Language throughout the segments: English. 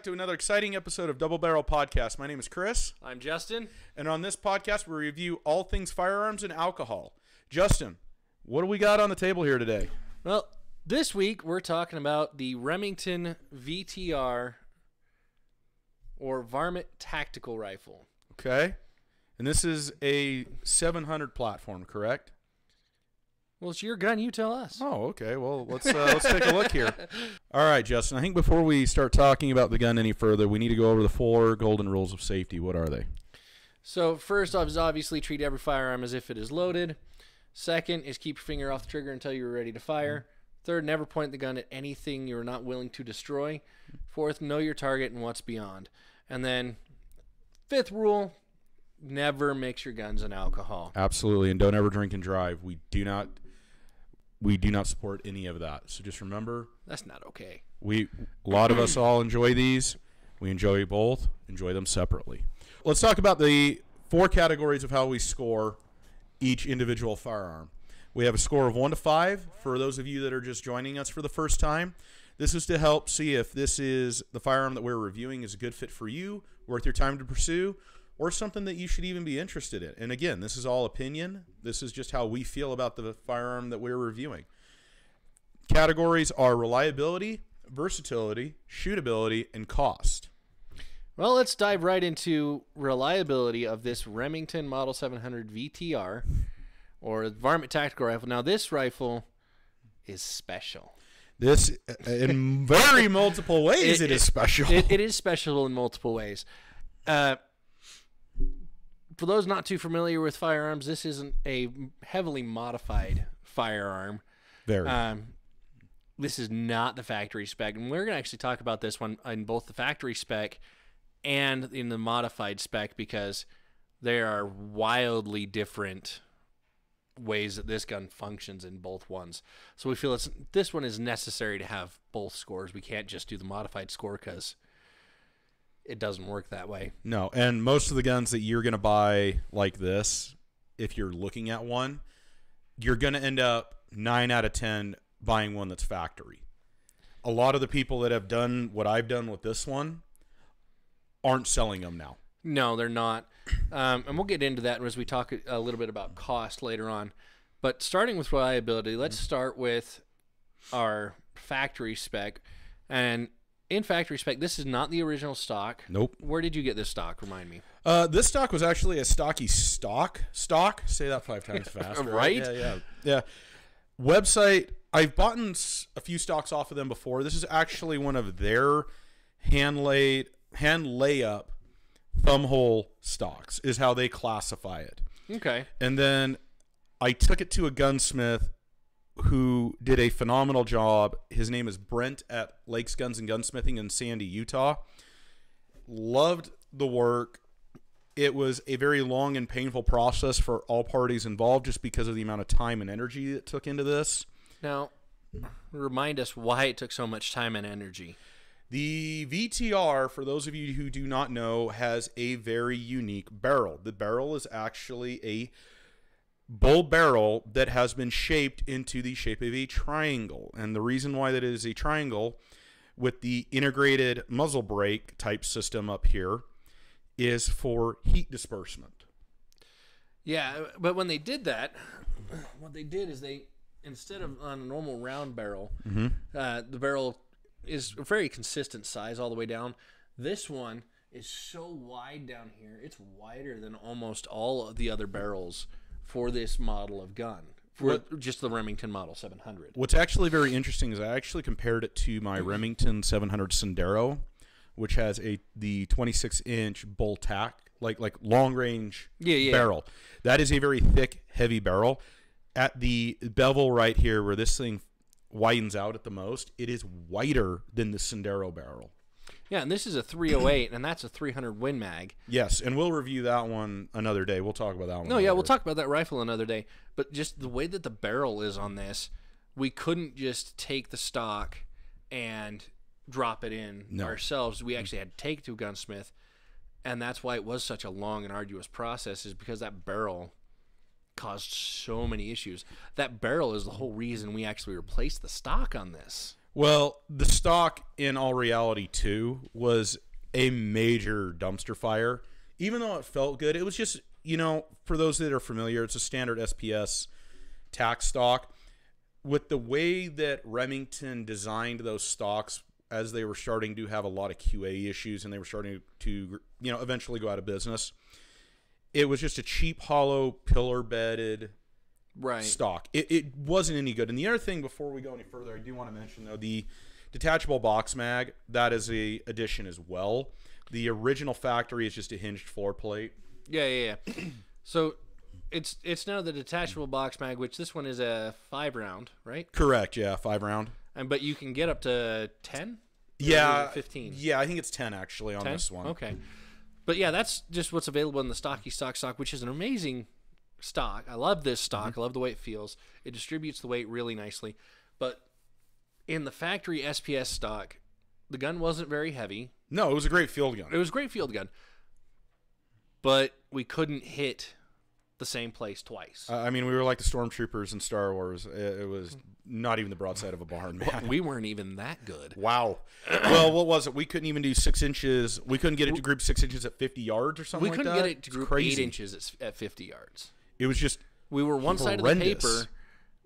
to another exciting episode of Double Barrel Podcast. My name is Chris. I'm Justin. And on this podcast, we review all things firearms and alcohol. Justin, what do we got on the table here today? Well, this week we're talking about the Remington VTR or Varmint Tactical Rifle. Okay. And this is a 700 platform, correct? Well, it's your gun. You tell us. Oh, okay. Well, let's take a look here. All right, Justin. I think before we start talking about the gun any further, we need to go over the 4 golden rules of safety. What are they? So first off is obviously treat every firearm as if it is loaded. Second is keep your finger off the trigger until you're ready to fire. Third, never point the gun at anything you're not willing to destroy. Fourth, know your target and what's beyond. And then fifth rule, never mix your guns and alcohol. Absolutely, and don't ever drink and drive. We do not support any of that. So just remember, that's not okay. A lot of us all enjoy these. We enjoy both. Enjoy them separately. Let's talk about the 4 categories of how we score each individual firearm. We have a score of 1 to 5. For those of you that are just joining us for the first time, this is to help see if this is the firearm that we're reviewing is a good fit for you, worth your time to pursue, or something that you should even be interested in. And again, this is all opinion. This is just how we feel about the firearm that we're reviewing. Categories are reliability, versatility, shootability, and cost. Well, let's dive right into reliability of this Remington Model 700 VTR, or Varmint Tactical Rifle. Now, this rifle is special. This, in very multiple ways, it is special. It is special in multiple ways. For those not too familiar with firearms, this isn't a heavily modified firearm. Very. This is not the factory spec, and we're going to actually talk about this one in both the factory spec and in the modified spec because there are wildly different ways that this gun functions in both ones. So we feel this one is necessary to have both scores. We can't just do the modified score because it doesn't work that way. No, and most of the guns that you're going to buy like this, if you're looking at one, you're going to end up 9 out of 10 buying one that's factory. A lot of the people that have done what I've done with this one aren't selling them now. No, they're not. And we'll get into that as we talk a little bit about cost later on. But starting with reliability, let's start with our factory spec. And in factory spec, this is not the original stock. Nope. Where did you get this stock? Remind me. This stock was actually a stocky stock. Say that 5 times fast. Right? Yeah. Website, I've bought a few stocks off of them before. This is actually one of their hand layup thumb hole stocks is how they classify it. Okay. And then I took it to a gunsmith who did a phenomenal job. His name is Brent at Lakes Guns and Gunsmithing in Sandy, Utah. Loved the work. It was a very long and painful process for all parties involved just because of the amount of time and energy it took into this. Now, remind us why it took so much time and energy. The VTR, for those of you who do not know, has a very unique barrel. The barrel is actually a bull barrel that has been shaped into the shape of a triangle. And the reason why that it is a triangle with the integrated muzzle brake type system up here is for heat disbursement. Yeah, but when they did that, what they did is instead of on a normal round barrel, the barrel is a very consistent size all the way down. This one is so wide down here. It's wider than almost all of the other barrels for this model of gun, for just the Remington Model 700. What's actually very interesting is I actually compared it to my Remington 700 Sendero, which has the 26-inch bull tack, like long-range barrel. That is a very thick, heavy barrel. At the bevel right here where this thing widens out at the most, it is wider than the Sendero barrel. Yeah, and this is a 308, and that's a 300 Win Mag. Yes, and we'll review that one another day. We'll talk about that one. No, yeah, we'll talk about that rifle another day. But just the way that the barrel is on this, we couldn't just take the stock and drop it in ourselves. We actually had to take it to a gunsmith, and that's why it was such a long and arduous process, is because that barrel caused so many issues. That barrel is the whole reason we actually replaced the stock on this. Well, the stock, in all reality, too, was a major dumpster fire. Even though it felt good, it was just, for those that are familiar, it's a standard SPS tack stock. With the way that Remington designed those stocks as they were starting to have a lot of QA issues and they were starting to, eventually go out of business, it was just a cheap, hollow, pillar-bedded stock. It wasn't any good. And the other thing, before we go any further, I do want to mention, though, the detachable box mag, that is a addition as well. The original factory is just a hinged floor plate. Yeah. So it's now the detachable box mag, which this one is a 5-round, right? Correct, yeah, 5-round. But you can get up to 10? Yeah. 15? Yeah, I think it's 10, actually, on 10? this one. Okay. But yeah, that's just what's available in the Stocky stock, which is an amazing stock. I love this stock. I love the way it feels. It distributes the weight really nicely. But in the factory SPS stock, the gun wasn't very heavy. No, it was a great field gun. It was a great field gun. But we couldn't hit the same place twice. I mean, we were like the stormtroopers in Star Wars. It was not even the broadside of a barn, man. We weren't even that good. Wow. Well, what was it? We couldn't even do 6 inches. We couldn't get it to group 6 inches at 50 yards or something like that. We couldn't get it to group 8 inches at 50 yards. It was just We were one side of the paper.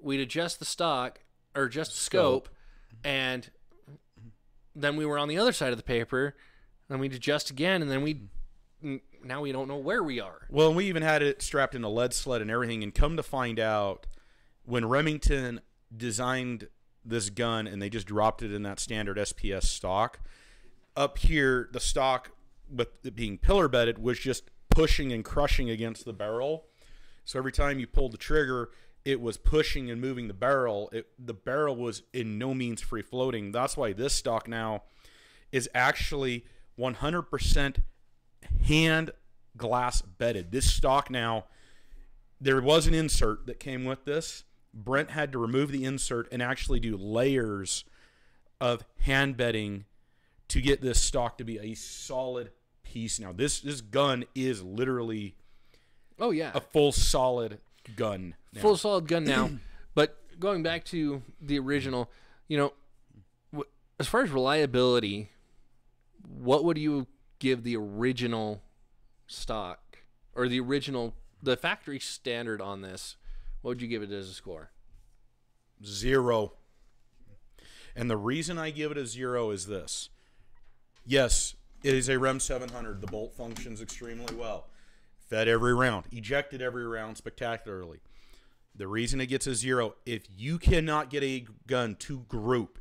We'd adjust the stock or adjust the scope, and then we were on the other side of the paper, and we'd adjust again, and then now we don't know where we are. Well, and we even had it strapped in a lead sled and everything, and come to find out, when Remington designed this gun and they just dropped it in that standard SPS stock, up here, the stock, with it being pillar bedded, was just pushing and crushing against the barrel. So every time you pulled the trigger, it was pushing and moving the barrel. The barrel was in no means free floating. That's why this stock now is actually 100% hand glass bedded. This stock now, there was an insert that came with this. Brent had to remove the insert and actually do layers of hand bedding to get this stock to be a solid piece. Now this gun is literally a full solid gun now. Full solid gun now. But going back to the original, as far as reliability, what would you give the original stock or the factory standard on this? What would you give it as a score? 0. And the reason I give it a 0 is this. Yes, it is a REM 700. The bolt functions extremely well. Fed every round. Ejected every round spectacularly. The reason it gets a 0, if you cannot get a gun to group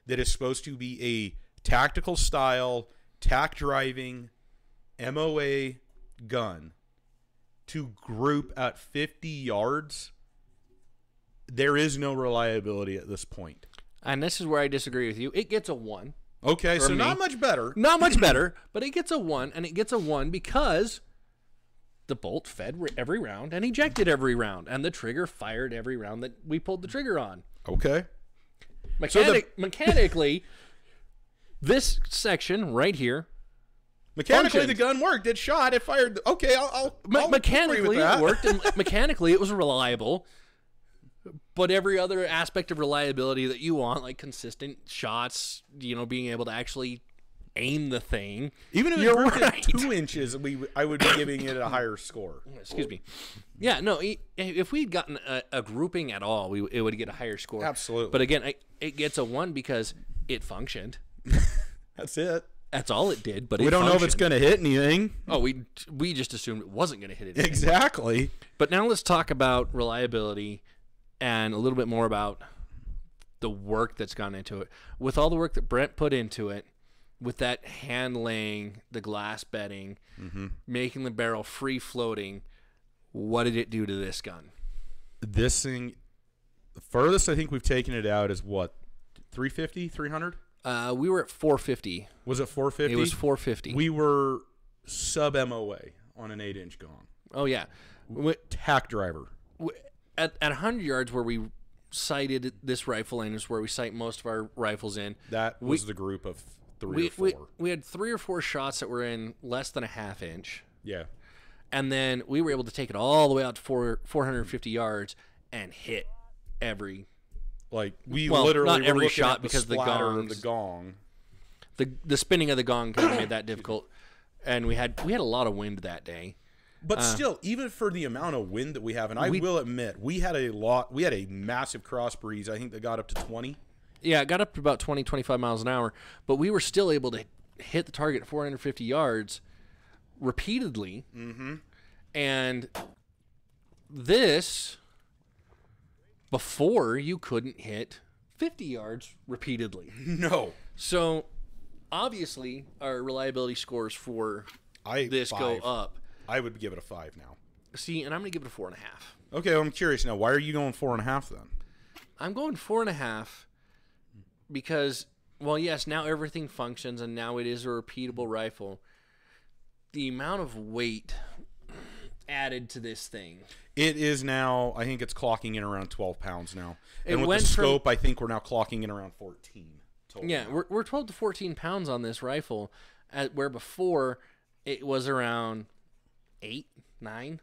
that is supposed to be a tactical style, tack driving, MOA gun to group at 50 yards, there is no reliability at this point. And this is where I disagree with you. It gets a 1. Okay, so not much better. Not much better, but it gets a 1, and it gets a 1 because the bolt fed every round and ejected every round, and the trigger fired every round that we pulled the trigger on. Okay. Mechanically, this section right here, mechanically the gun worked. It shot. It fired. Okay, I'll mechanically agree with that. It worked, and mechanically it was reliable. But every other aspect of reliability that you want, like consistent shots, being able to actually aim the thing. Even if it worked at 2 inches, I would be giving it a higher score. Excuse me. Yeah, no, if we'd gotten a grouping at all, it would get a higher score. Absolutely. But again, it gets a 1 because it functioned. That's it. That's all it did, but we don't know if it's going to hit anything. Oh, we just assumed it wasn't going to hit anything. Exactly. But now let's talk about reliability and a little bit more about the work that's gone into it. With all the work that Brent put into it, with that hand laying, the glass bedding, making the barrel free floating, what did it do to this gun? This thing, the furthest I think we've taken it out is what, 350, 300? We were at 450. Was it 450? It was 450. We were sub MOA on an 8-inch gong. Oh, yeah. Tack driver. At 100 yards where we sighted this rifle in is where we sight most of our rifles in. That was the group of 3 or 4. We had 3 or 4 shots that were in less than a half inch. Yeah. And then we were able to take it all the way out to 450 yards and hit every Like we Well, literally not were every looking shot at the because the splatter of gongs. the gong. The spinning of the gong kind of made that difficult, and we had a lot of wind that day. But still, even for the amount of wind that we have, and I will admit, we had a massive cross breeze, I think that got up to 20. Yeah, it got up to about 20, 25 miles an hour, but we were still able to hit the target at 450 yards repeatedly. Mm-hmm. And this, before, you couldn't hit 50 yards repeatedly. No. So, obviously, our reliability scores for this 5. go up. I would give it a 5 now. See, and I'm going to give it a 4.5. Okay, well, I'm curious now. Why are you going 4.5 then? I'm going 4.5 because, well, yes, now everything functions and now it is a repeatable rifle. The amount of weight added to this thing. It is now, I think it's clocking in around 12 pounds now. And with went the scope, I think we're now clocking in around 14. Total Yeah, now. we're 12 to 14 pounds on this rifle, where before it was around 8, 9.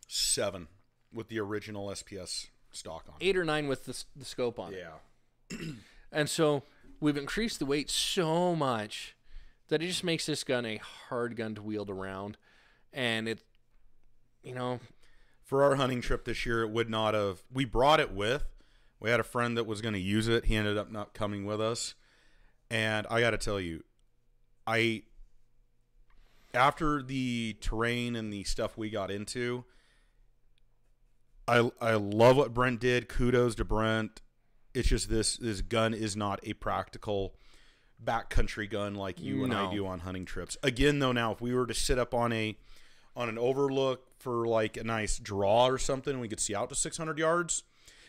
7 with the original SPS stock on. 8 or 9 with the scope on it. Yeah. And so we've increased the weight so much that it just makes this gun a hard gun to wield around. And it, For our hunting trip this year, it would not have. We brought it with. We had a friend that was going to use it. He ended up not coming with us. And I got to tell you, after the terrain and the stuff we got into, I love what Brent did. Kudos to Brent. It's just this gun is not a practical backcountry gun like you and I do on hunting trips. Again, though, now if we were to sit up on an overlook for like a nice draw or something, and we could see out to 600 yards,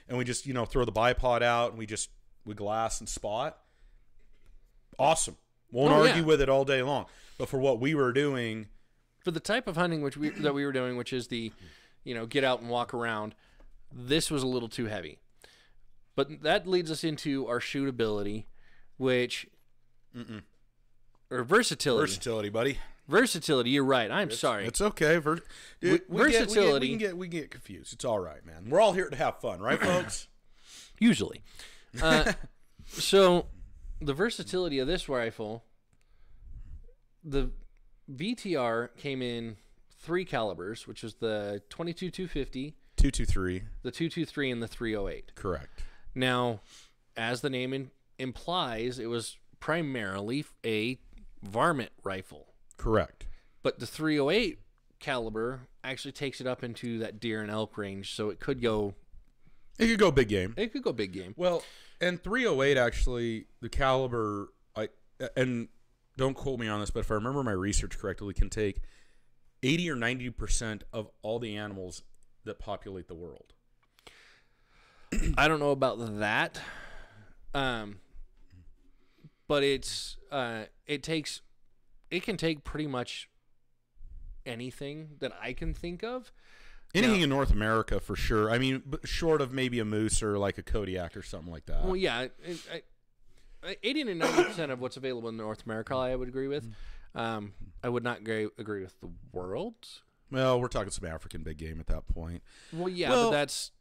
and we just throw the bipod out and we glass and spot. Awesome. Won't argue with it all day long. But for what we were doing, for the type of hunting that we were doing, which is the get out and walk around, this was a little too heavy. But that leads us into our shootability, which or versatility. Versatility, buddy. Versatility. You're right. I'm sorry. It's okay. Versatility. We get confused. It's all right, man. We're all here to have fun, right, folks? Usually. So the versatility of this rifle, the VTR came in 3 calibers, which was the 22 250, 223, the 223, and the 308. Correct. Now, as the name implies, it was primarily a varmint rifle. Correct. But the 308 caliber actually takes it up into that deer and elk range, so it could go... It could go big game. It could go big game. Well, and 308 actually, the caliber, and don't quote me on this, but if I remember my research correctly, can take 80 or 90% of all the animals that populate the world. I don't know about that, but it can take pretty much anything that I can think of. Anything in North America for sure. I mean, short of maybe a moose or like a Kodiak or something like that. Well, yeah, 80 to 90% of what's available in North America, I would agree with. I would not agree with the world. Well, we're talking some African big game at that point. Well, yeah, but that's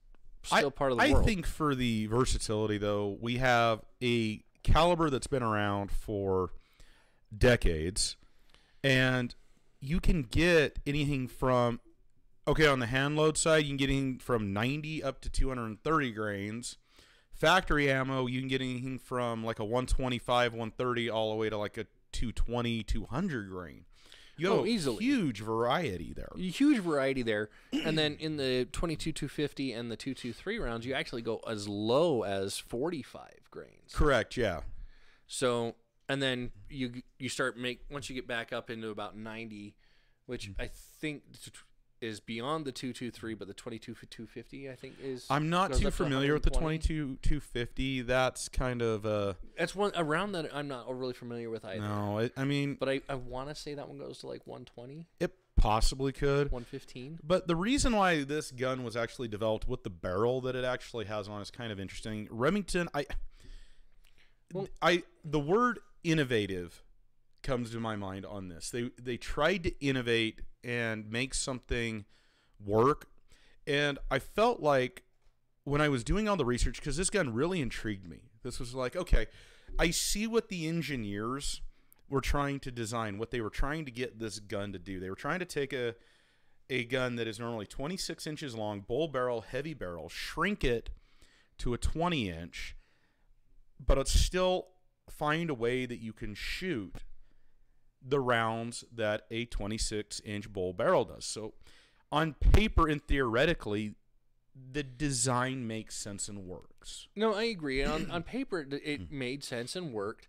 still part of the world. I think for the versatility, though, we have a caliber that's been around for decades, and you can get anything from, on the hand load side, you can get anything from 90 up to 230 grains. Factory ammo, you can get anything from like a 125, 130 all the way to like a 220, 200 grain. You have easily. Huge variety there. Huge variety there. And then in the 22 250 and the 223 rounds, you actually go as low as 45 grains. Correct, yeah. So, and then you start once you get back up into about 90, which I think is beyond the 223, but the 22 250 I think is. I'm not too familiar with the 22 250. That's kind of that's one around that I'm not overly familiar with either. No, I mean, but I want to say that one goes to like 120. It possibly could. 115. But the reason why this gun was actually developed with the barrel that it actually has on is kind of interesting. Remington, the word innovative comes to my mind on this. They tried to innovate and make something work, and I felt like when I was doing all the research, because this gun really intrigued me, this was like, okay, I see what the engineers were trying to design, what they were trying to get this gun to do. They were trying to take a gun that is normally 26 inches long, bull barrel, heavy barrel, shrink it to a 20-inch, but it's still find a way that you can shoot the rounds that a 26-inch bull barrel does. So on paper and theoretically, the design makes sense and works. No, I agree. On paper, it made sense and worked.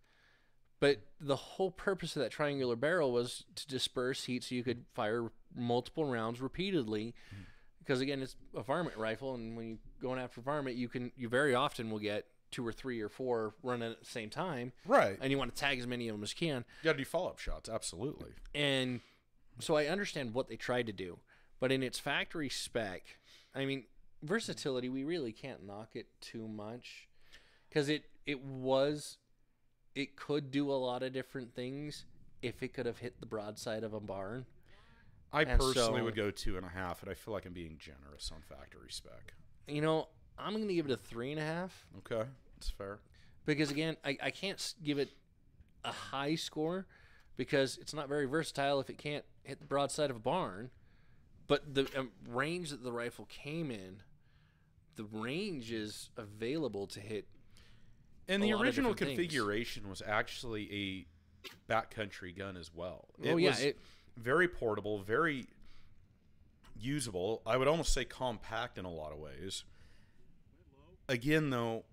But the whole purpose of that triangular barrel was to disperse heat so you could fire multiple rounds repeatedly. Because, again, it's a varmint rifle, and when you're going after varmint, you very often will get 2 or 3 or 4 running at the same time. Right. And you want to tag as many of them as you can. You got to do follow-up shots, absolutely. And so I understand what they tried to do. But in its factory spec, I mean, versatility, we really can't knock it too much. Because it could do a lot of different things if it could have hit the broadside of a barn. I personally would go 2.5, and I feel like I'm being generous on factory spec. You know, I'm going to give it a 3.5. Okay, that's fair. Because, again, I can't give it a high score because it's not very versatile if it can't hit the broadside of a barn. But the range that the rifle came in, the range is available to hit. And the original configuration was actually a backcountry gun as well. It was very portable, very usable. I would almost say compact in a lot of ways. Again, though,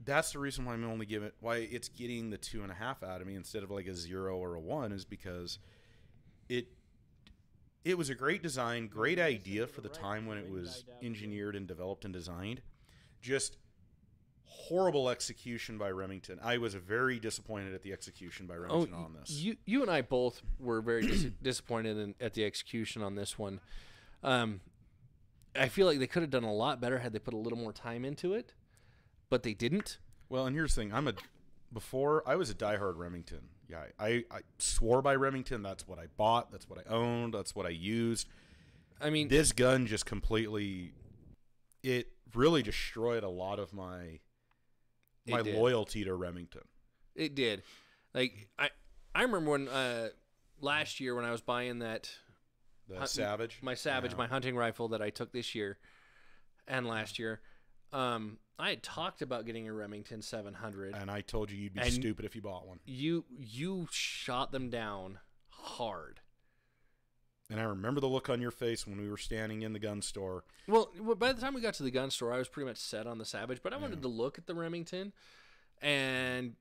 that's the reason why why it's getting the 2.5 out of me instead of like a 0 or a 1 is because it was a great design, great idea for the time when it was engineered and developed and designed. Just horrible execution by Remington. I was very disappointed at the execution by Remington on this. You and I both were very disappointed at the execution on this one. I feel like they could have done a lot better had they put a little more time into it, but they didn't. Well, and here's the thing. Before I was a diehard Remington. Yeah, I swore by Remington. That's what I bought. That's what I owned. That's what I used. I mean, this gun just completely, it really destroyed a lot of my loyalty to Remington. It did. Like I remember when last year when I was buying that Savage, my hunting rifle that I took this year and last year. I had talked about getting a Remington 700. And I told you you'd be stupid if you bought one. You shot them down hard. And I remember the look on your face when we were standing in the gun store. Well, by the time we got to the gun store, I was pretty much set on the Savage. But I wanted to look at the Remington. And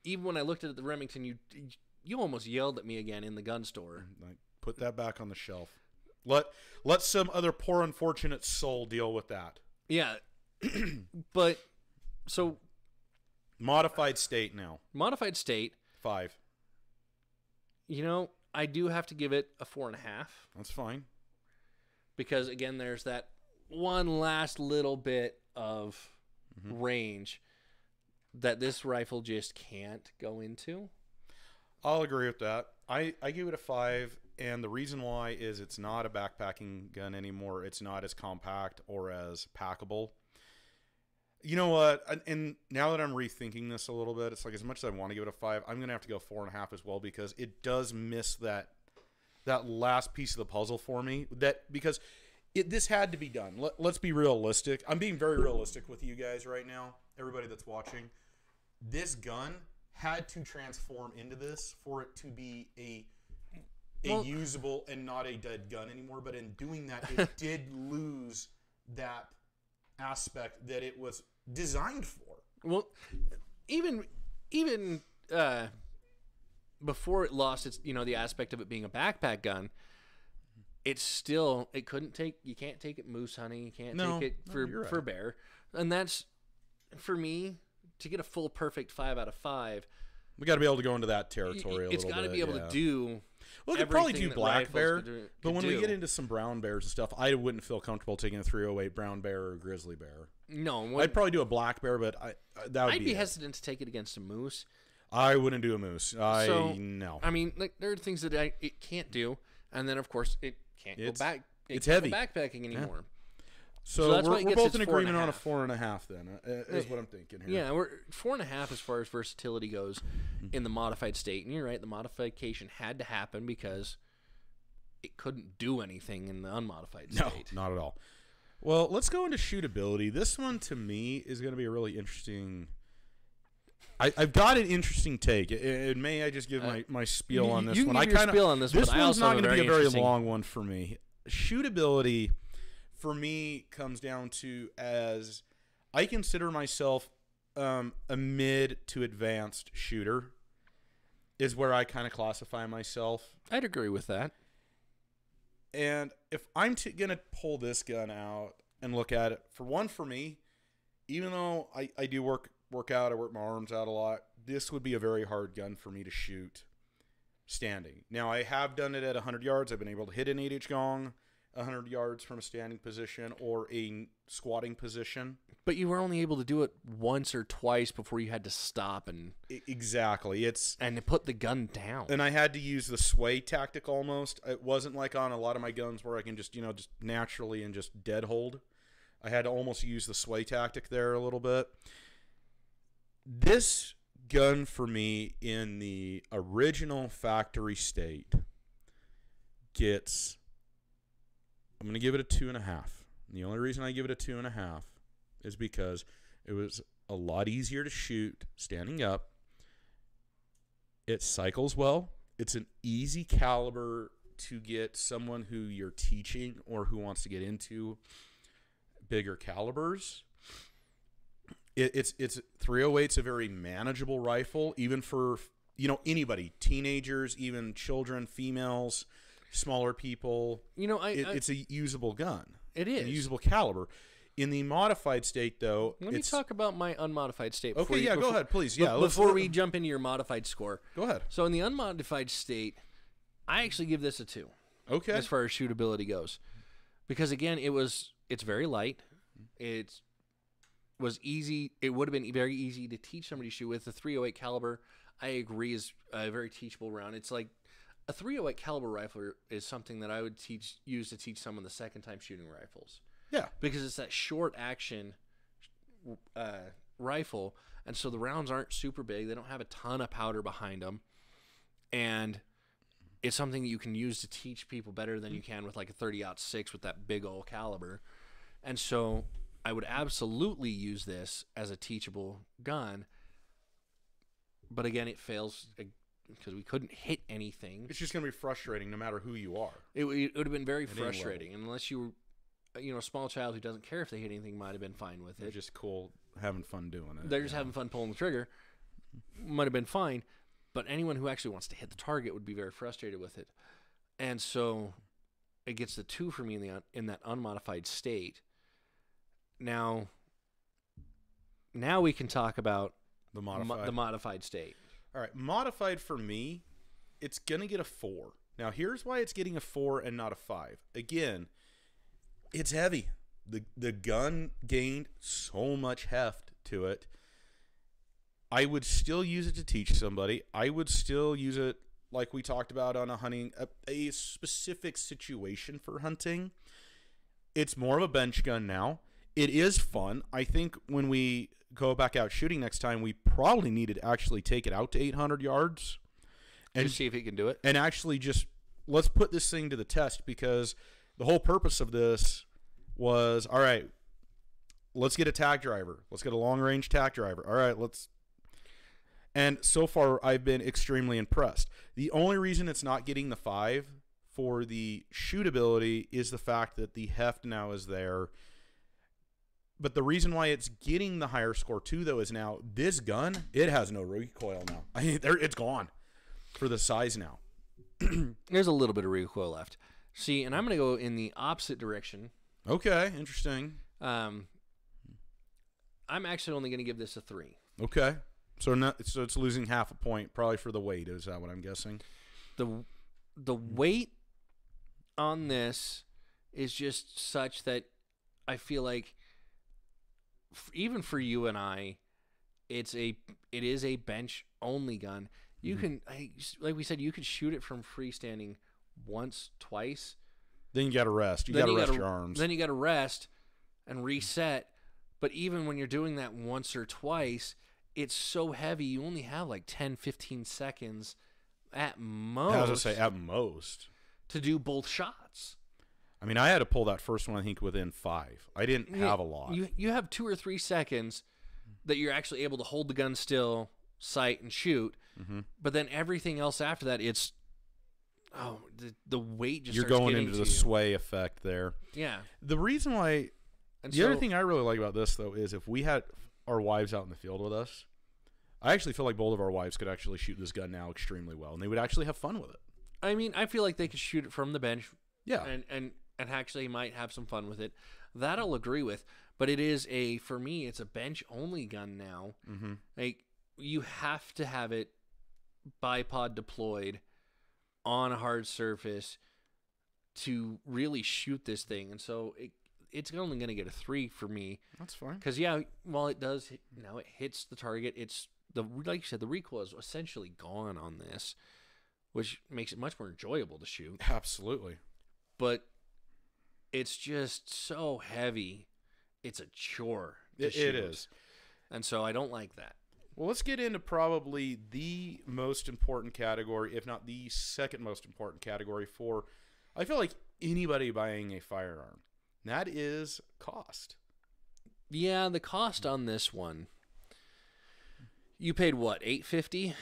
even when I looked at the Remington, you almost yelled at me again in the gun store. Like, put that back on the shelf. Let some other poor unfortunate soul deal with that. Yeah. But so modified state now. Modified state 5. You know, I do have to give it a 4.5. That's fine. Because again, there's that one last little bit of range that this rifle just can't go into. I'll agree with that. I give it a 5, and the reason why is it's not a backpacking gun anymore. It's not as compact or as packable. You know what? And now that I'm rethinking this a little bit, it's like as much as I want to give it a 5, I'm going to have to go 4.5 as well because it does miss that last piece of the puzzle for me. Because this had to be done. Let's be realistic. I'm being very realistic with you guys right now, everybody that's watching. This gun had to transform into this for it to be a usable and not a dead gun anymore. But in doing that, it did lose that aspect that it was designed for. Well, even before it lost its, the aspect of it being a backpack gun, you can't take it moose hunting, you can't take it for bear. And that's, for me, to get a full perfect 5 out of 5. We got to be able to go into that territory a little bit. It's got to be able to do. Well, we could probably do black bear, but when we get into some brown bears and stuff, I wouldn't feel comfortable taking a 308 brown bear or a grizzly bear. No, I'd probably do a black bear, but I'd be hesitant to take it against a moose. I wouldn't do a moose. No. I mean, like there are things that it can't do, and then of course it can't go back. It's heavy. Go backpacking anymore. So that's why we're it gets both its in 4.5. agreement on a 4.5 then, is what I'm thinking here. Yeah, we're 4.5 as far as versatility goes in the modified state. And you're right, the modification had to happen because it couldn't do anything in the unmodified state. No, not at all. Well, let's go into shootability. This one, to me, is going to be a really interesting... I've got an interesting take. May I just give my spiel on this you one? can give your spiel on this one. This I one's also not have going to be a very interesting- long one for me. Shootability, for me, comes down to as I consider myself a mid to advanced shooter is where I kind of classify myself. I'd agree with that. And if I'm going to pull this gun out and look at it, for me, even though I do work out, I work my arms out a lot, this would be a very hard gun for me to shoot standing. Now, I have done it at 100 yards. I've been able to hit an 8-inch gong 100 yards from a standing position or a squatting position. But you were only able to do it once or twice before you had to stop and Exactly. and put the gun down. And I had to use the sway tactic almost. It wasn't like on a lot of my guns where I can just naturally and just dead hold. I had to almost use the sway tactic there a little bit. This gun for me in the original factory state gets, I'm going to give it a 2.5. And the only reason I give it a 2.5 is because it was a lot easier to shoot standing up. It cycles well. It's an easy caliber to get someone who you're teaching or who wants to get into bigger calibers. It's 308's a very manageable rifle, even for anybody, teenagers, even children, females, smaller people. It's a usable gun. It is a usable caliber. In the modified state, though, let me talk about my unmodified state. Okay, go ahead, please. Yeah, before we jump into your modified score, go ahead. So in the unmodified state, I actually give this a 2. Okay. As far as shootability goes, because again, it's very light. It was easy. It would have been very easy to teach somebody to shoot with. The 308 caliber, I agree, is a very teachable round. It's like a 308 caliber rifle is something that I would use to teach someone the second time shooting rifles. Yeah, because it's that short action rifle, and so the rounds aren't super big. They don't have a ton of powder behind them, and it's something that you can use to teach people better than you can with like a 30-06 with that big old caliber. And so I would absolutely use this as a teachable gun. But again, it fails because we couldn't hit anything. It's just going to be frustrating no matter who you are. It would have been very frustrating. Unless you were a small child who doesn't care if they hit anything, might have been fine with it. They're just cool, having fun doing it. They're just having fun pulling the trigger. Might have been fine. But anyone who actually wants to hit the target would be very frustrated with it. And so it gets the 2 for me in that unmodified state. Now we can talk about the modified state. All right, modified for me, it's going to get a 4. Now, here's why it's getting a 4 and not a 5. Again, it's heavy. The gun gained so much heft to it. I would still use it to teach somebody. I would still use it like we talked about on a specific situation for hunting. It's more of a bench gun now. It is fun. I think when we go back out shooting next time, we probably need to actually take it out to 800 yards. And see if it can do it. And actually just, let's put this thing to the test, because the whole purpose of this was, all right, let's get a tack driver. Let's get a long-range tack driver. All right, and so far, I've been extremely impressed. The only reason it's not getting the 5 for the shootability is the fact that the heft now is there. But the reason why it's getting the higher score too, though, is now this gun, it has no recoil now. It's gone for the size now. There's a little bit of recoil left. See, and I'm going to go in the opposite direction. Okay, interesting. I'm actually only going to give this a 3. Okay. So it's losing half a point, probably for the weight. Is that what I'm guessing? The weight on this is just such that I feel like even for you and I, it is a bench only gun. You can, like we said, you could shoot it from freestanding once, twice. Then you got to rest. You got to rest your arms. Then you got to rest. and reset. But even when you're doing that once or twice, it's so heavy. You only have like 10, 15 seconds at most. I was going to say at most. To do both shots. I mean, I had to pull that first one, I think, within 5. I didn't have a lot. You have 2 or 3 seconds that you're actually able to hold the gun still, sight, and shoot. Mm-hmm. But then everything else after that, it's the weight just you're starts going getting into to the you. sway effect there. Yeah. The reason why other thing I really like about this though is if we had our wives out in the field with us, I actually feel like both of our wives could actually shoot this gun now extremely well, and they would actually have fun with it. I mean, I feel like they could shoot it from the bench. Yeah. And actually might have some fun with it. That I'll agree with. But it is for me, it's a bench only gun now. Mm-hmm. Like, you have to have it bipod deployed on a hard surface to really shoot this thing. And so it's only going to get a 3 for me. That's fine. Because, while it does, it hits the target, like you said, the recoil is essentially gone on this, which makes it much more enjoyable to shoot. Absolutely. But it's just so heavy. It's a chore. It is. And so I don't like that. Well, let's get into probably the most important category, if not the second most important category for, I feel like, anybody buying a firearm. And that is cost. Yeah, the cost on this one. You paid what, $850?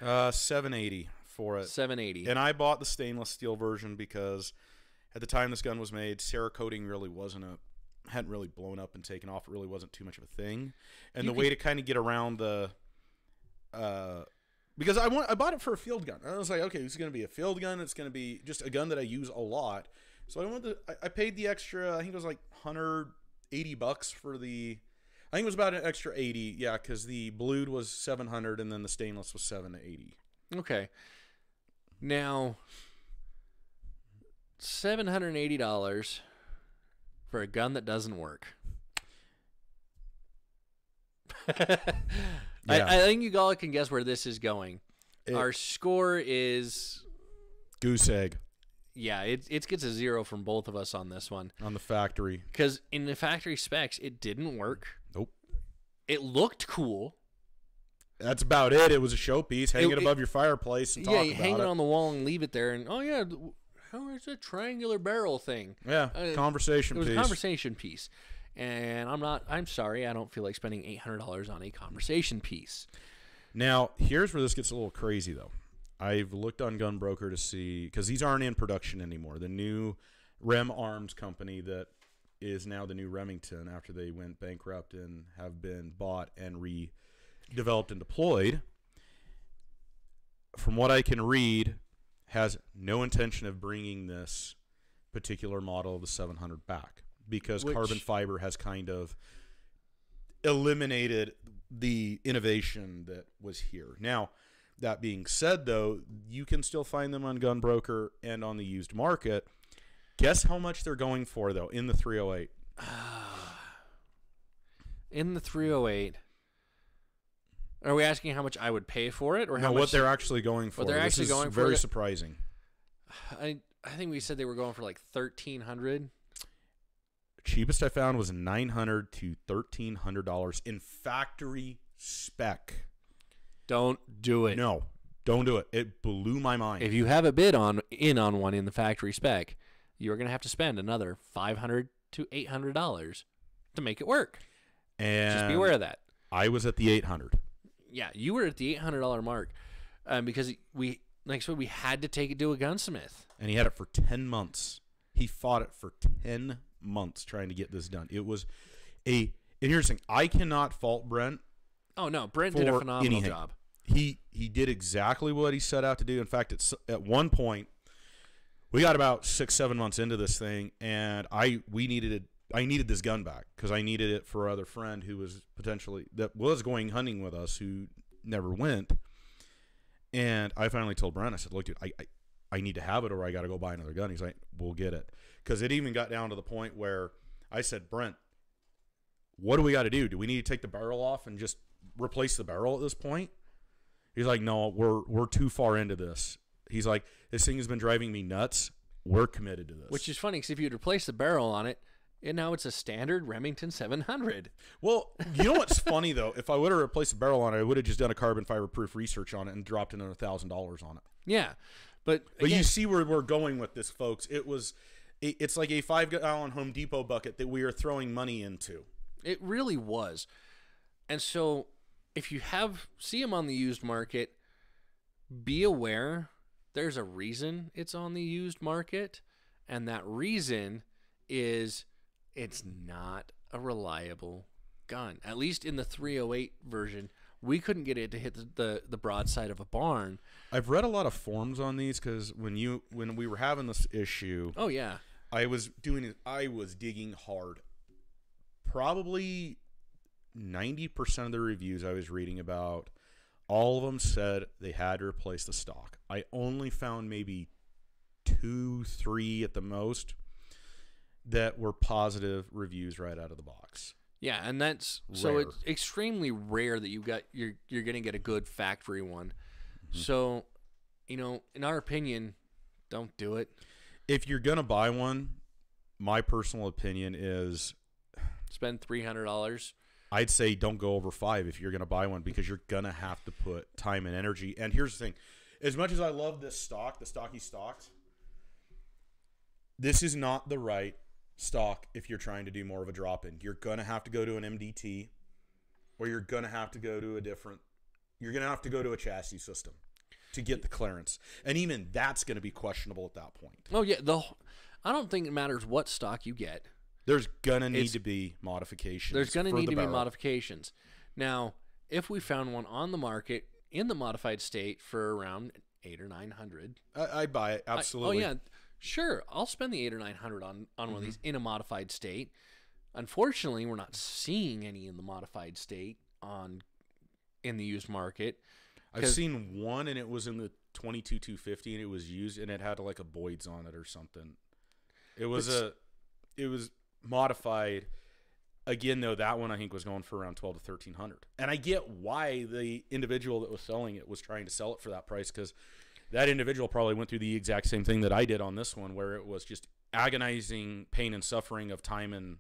$780 for it. $780. And I bought the stainless steel version because at the time this gun was made, Cerakoting really hadn't really blown up and taken off. It really wasn't too much of a thing. And way to kind of get around the because I bought it for a field gun. I was like, okay, this is going to be a field gun. It's going to be just a gun that I use a lot. So I paid the extra, I think it was like $180 for the, I think it was about an extra 80. Yeah, because the blued was $700 and then the stainless was $780. Okay. Now, $780 for a gun that doesn't work. Yeah. I think you all can guess where this is going. Our score is goose egg. Yeah, it gets a 0 from both of us on this one. On the factory. Because in the factory specs, it didn't work. Nope. It looked cool. That's about it. It was a showpiece. Hang it above your fireplace and talk about it. Yeah, hang it on the wall and leave it there. And, oh, yeah, how is a triangular barrel thing? Yeah, conversation piece. It was a conversation piece. And I'm sorry, I don't feel like spending $800 on a conversation piece. Now, here's where this gets a little crazy, though. I've looked on Gunbroker to see, because these aren't in production anymore. The new Rem Arms company that is now the new Remington after they went bankrupt and have been bought and redeveloped and deployed, from what I can read, has no intention of bringing this particular model of the 700 back. Because carbon fiber has kind of eliminated the innovation that was here. Now, that being said, though, you can still find them on Gunbroker and on the used market. Guess how much they're going for, though, in the 308? In the 308, are we asking how much I would pay for it, or how much what they're actually going for? What they're actually going for? Very surprising. I think we said they were going for like $1,300. Cheapest I found was $900 to $1,300 in factory spec. Don't do it. No, don't do it. It blew my mind. If you have a bid on one in the factory spec, you're going to have to spend another $500 to $800 to make it work. And just be aware of that. I was at the $800. Yeah, you were at the $800 mark because we had to take it to a gunsmith. And he had it for 10 months. He fought it for 10 months trying to get this done. It was and here's the thing, I cannot fault Brent. Oh no, Brent did a phenomenal job. He did exactly what he set out to do. In fact, at one point we got about 6-7 months into this thing, and I needed this gun back because I needed it for other friend who was going hunting with us who never went. And I finally told Brent, I said, look, dude, I need to have it or I got to go buy another gun. He's like, we'll get it. Because it even got down to the point where I said, Brent, what do we got to do? Do we need to take the barrel off and just replace the barrel at this point? He's like, no, we're too far into this. He's like, this thing has been driving me nuts. We're committed to this. Which is funny because if you'd replace the barrel on it, And now it's a standard Remington 700. Well, you know what's funny though? If I would have replaced the barrel on it, I would have just done a carbon fiber proof research on it and dropped in $1,000 on it. Yeah, but again, you see where we're going with this, folks. It's like a 5-gallon Home Depot bucket that we are throwing money into. It really was. And so if you see them on the used market, be aware there's a reason it's on the used market, and that reason is it's not a reliable gun. At least in the 308 version, we couldn't get it to hit the broadside of a barn. I've read a lot of forums on these because when we were having this issue, oh yeah, I was digging hard. Probably 90% of the reviews I was reading about, all of them said they had to replace the stock. I only found maybe 2, 3 at the most that were positive reviews right out of the box. Yeah, and that's rare. So it's extremely rare that you're going to get a good factory one. Mm-hmm. So, in our opinion, don't do it. If you're going to buy one, my personal opinion is spend $300. I'd say don't go over $5 if you're going to buy one, because you're going to have to put time and energy. And here's the thing. As much as I love this stock, the stocky stocks, this is not the right stock if you're trying to do more of a drop-in. You're going to have to go to an MDT, or you're going to have to go to a chassis system to get the clearance. And even that's going to be questionable at that point. Oh, yeah. I don't think it matters what stock you get. There's going to need to be modifications. There's going to need to be modifications. Now, if we found one on the market in the modified state for around $800 or $900, I'd buy it. Absolutely. Oh, yeah. Sure, I'll spend the $800 or $900 on one of these in a modified state. Unfortunately, we're not seeing any in the modified state in the used market. I've seen one, and it was in the 22-250, and it was used, and it had like a Boyd's on it or something. It was modified. Again, though, that one I think was going for around $1,200 to $1,300, and I get why the individual that was selling it was trying to sell it for that price, because that individual probably went through the exact same thing that I did on this one, where it was just agonizing pain and suffering of time and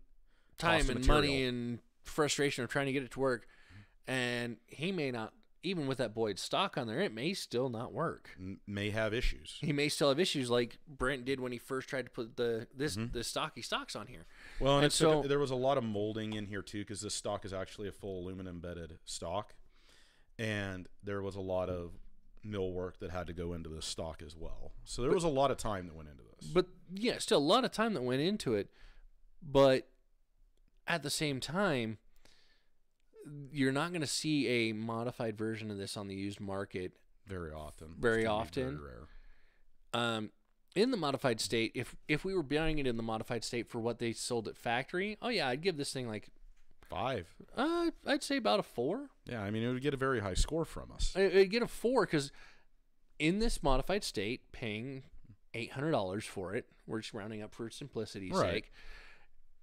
money and frustration of trying to get it to work. And he may not, even with that Boyd stock on there, it may still not work. May have issues. He may still have issues like Brent did when he first tried to put the stocky stocks on here. Well, and so there was a lot of molding in here too, because this stock is actually a full aluminum embedded stock, and there was a lot of mill work that had to go into this stock as well. So there was a lot of time that went into this. But yeah, still a lot of time that went into it. But at the same time, you're not going to see a modified version of this on the used market very often. Very often. Very rare. In the modified state, if we were buying it in the modified state for what they sold at factory, oh yeah, I'd give this thing like 5. I'd say about a 4. Yeah, I mean, it would get a very high score from us. It'd get a 4 because in this modified state, paying $800 for it, we're just rounding up for simplicity's sake.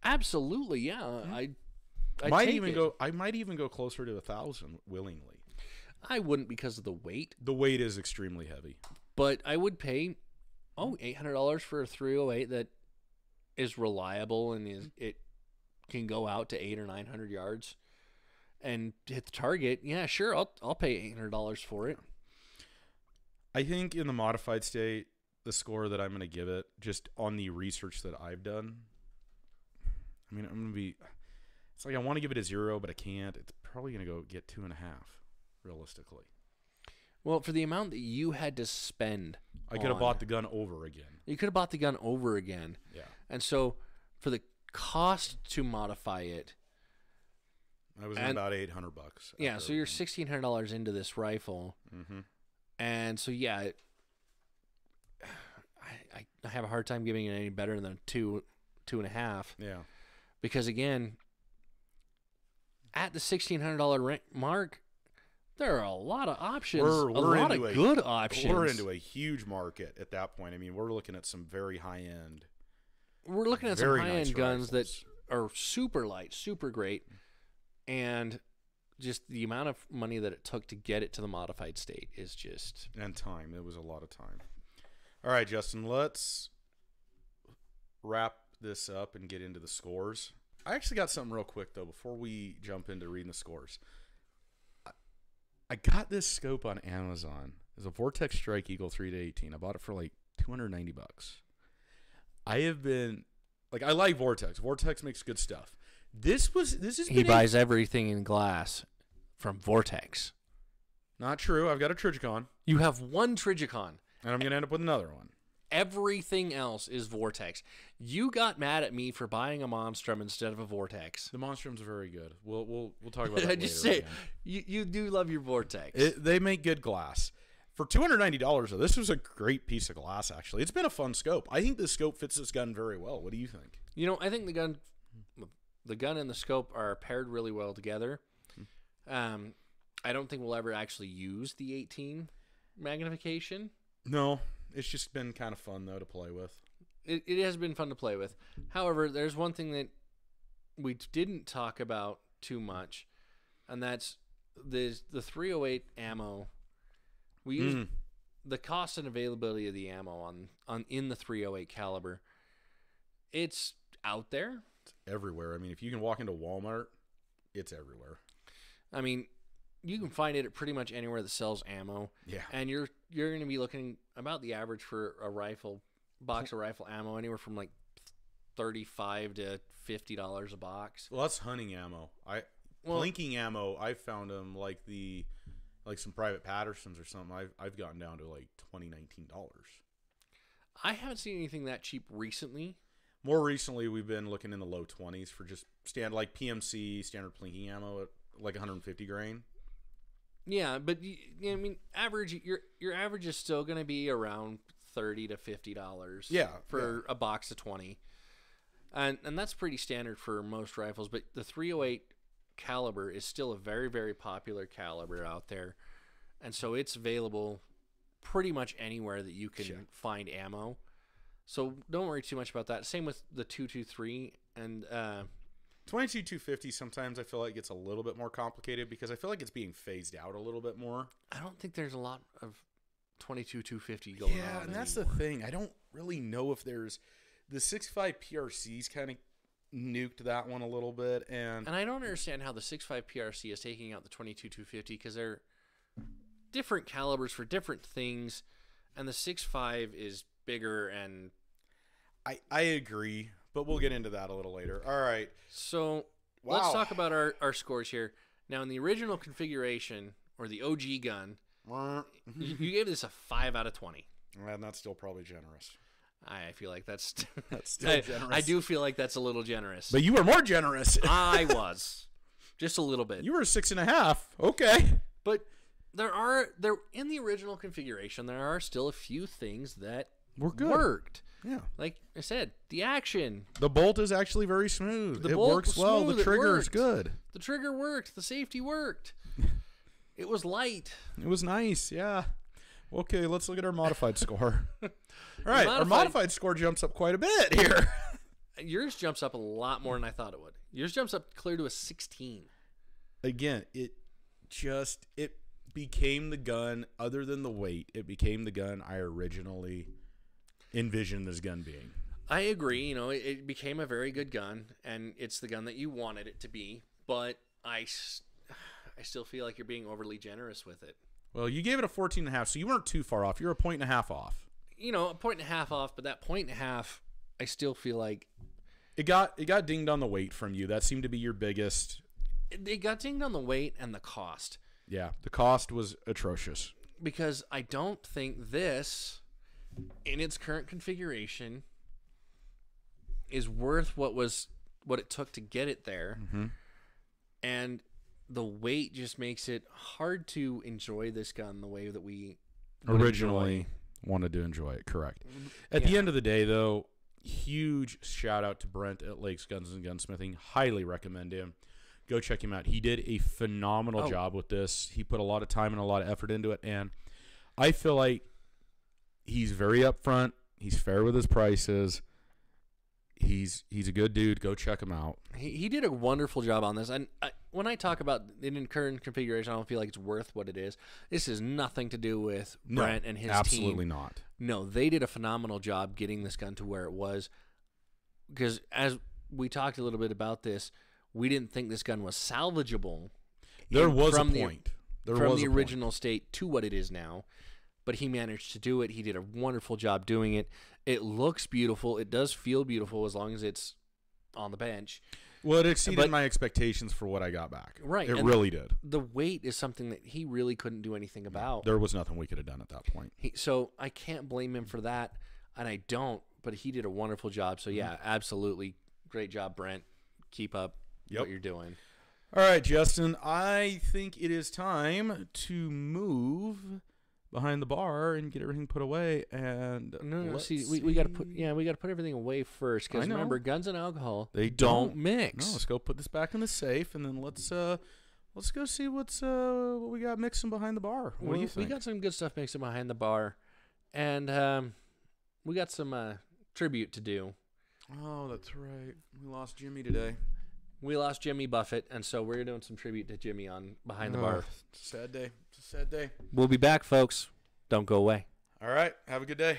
Absolutely, yeah. I might even go closer to 1,000 willingly. I wouldn't because of the weight. The weight is extremely heavy. But I would pay $800 for a 308 that is reliable and it can go out to 800 or 900 yards and hit the target. Yeah, sure, I'll pay $800 for it. I think in the modified state, the score that I'm going to give it, just on the research that I've done, I mean, I'm going to be, it's like I want to give it a 0, but I can't. It's probably going to go get 2.5, realistically. Well, for the amount that you had to spend, I could have bought the gun over again. You could have bought the gun over again. Yeah. And so for the cost to modify it, I was about $800. Yeah, so you're $1,600 into this rifle. Mm-hmm. And so, yeah, I have a hard time giving it any better than 2.5. Yeah. Because, again, at the $1,600 mark, there are a lot of options. We're a lot of good options. We're into a huge market at that point. I mean, we're looking at some very high-end. We're looking at some high-end guns that are super light, super great, and just the amount of money that it took to get it to the modified state is just... And time. It was a lot of time. All right, Justin, let's wrap this up and get into the scores. I actually got something real quick, though, before we jump into reading the scores. I got this scope on Amazon. It's a Vortex Strike Eagle 3-18. I bought it for like $290. I have been, like, I like Vortex. Vortex makes good stuff. This is He buys everything in glass from Vortex. Not true. I've got a Trijicon. You have one Trijicon. And I'm going to end up with another one. Everything else is Vortex. You got mad at me for buying a Monstrum instead of a Vortex. The Monstrum's very good. We'll talk about that later. Just say, you do love your Vortex. They make good glass. For $290, though, this was a great piece of glass, actually. It's been a fun scope. I think this scope fits this gun very well. What do you think? You know, I think the gun and the scope are paired really well together. I don't think we'll ever actually use the 18 magnification. No, it's just been kind of fun, though, to play with. It has been fun to play with. However, there's one thing that we didn't talk about too much, and that's the 308 ammo. We use the cost and availability of the ammo in the 308 caliber. It's out there. It's everywhere. I mean, if you can walk into Walmart, it's everywhere. I mean, you can find it at pretty much anywhere that sells ammo. Yeah. And you're going to be looking about the average for a box of rifle ammo, anywhere from like $35 to $50 a box. Well, that's hunting ammo. Blinking ammo, I found them like some Private Pattersons or something. I've gotten down to like $19. I haven't seen anything that cheap recently. More recently, we've been looking in the low 20s for just like PMC standard blinking ammo at like 150 grain. Yeah, but I mean, average your average is still going to be around $30 to $50. Yeah, for a box of 20, and that's pretty standard for most rifles. But the 308 caliber is still a very, very popular caliber out there, and so it's available pretty much anywhere that you can find ammo. So don't worry too much about that. Same with the 223 and 22-250. Sometimes I feel like it's a little bit more complicated because I feel like it's being phased out a little bit more. I don't think there's a lot of 22-250 going on. Yeah, and that's anymore. the thing. I don't really know if there's the 6.5 PRCs kind of nuked that one a little bit, and I don't understand how the 6.5 PRC is taking out the 22-250 because they're different calibers for different things, and the 6.5 is bigger. And I agree, but we'll get into that a little later. All right. So let's talk about our scores here. Now, in the original configuration, or the OG gun, you gave this a 5 out of 20. And that's still probably generous. I feel like that's still generous. I do feel like that's a little generous. But you were more generous. I was. Just a little bit. You were a 6.5. Okay. But there in the original configuration, there are still a few things that worked. Yeah. Like I said, the action. The bolt is actually very smooth. It bolt works was well. smooth. The trigger is It worked. good. The trigger worked. The safety worked. It was light. It was nice. Yeah. Okay, let's look at our modified score. All right, our modified score jumps up quite a bit here. Yours jumps up a lot more than I thought it would. Yours jumps up clear to a 16. Again, it became the gun, other than the weight, it became the gun I originally envisioned this gun being. I agree. You know, it became a very good gun, and it's the gun that you wanted it to be, but I still feel like you're being overly generous with it. Well, you gave it a 14.5, so you weren't too far off. You're a 1.5 off. You know, a 1.5 off, but that 1.5, I still feel like it got dinged on the weight from you. That seemed to be your biggest. It got dinged on the weight and the cost. Yeah, the cost was atrocious. Because I don't think this, in its current configuration, is worth what it took to get it there. Mm-hmm. And the weight just makes it hard to enjoy this gun the way that we originally wanted to enjoy it. Correct. At the end of the day, though, huge shout out to Brent at Lakes Guns and Gunsmithing. Highly recommend him. Go check him out. He did a phenomenal job with this. He put a lot of time and a lot of effort into it, and I feel like he's very upfront. He's fair with his prices. He's a good dude. Go check him out. He did a wonderful job on this. And when I talk about it in current configuration, I don't feel like it's worth what it is. This has nothing to do with Brent and his team. Absolutely not. No, they did a phenomenal job getting this gun to where it was. because as we talked a little bit about this, we didn't think this gun was salvageable. There was a from point. From the original state to what it is now. But he managed to do it. He did a wonderful job doing it. It looks beautiful. It does feel beautiful as long as it's on the bench. Well, it exceeded my expectations for what I got back. Right. It really did. The weight is something that he really couldn't do anything about. There was nothing we could have done at that point. So I can't blame him for that, and I don't, but he did a wonderful job. So, yeah, absolutely. Great job, Brent. Keep up what you're doing. All right, Justin, I think it is time to move behind the bar and get everything put away. And we got to put everything away first, because remember, guns and alcohol, they don't mix. No, let's go put this back in the safe, and then let's go see what we got mixing behind the bar. What do you think? We got some good stuff mixing behind the bar, and we got some tribute to do. Oh, that's right. We lost Jimmy today. We lost Jimmy Buffett, and so we're doing some tribute to Jimmy on Behind the Bar. It's a sad day. It's a sad day. We'll be back, folks. Don't go away. All right. Have a good day.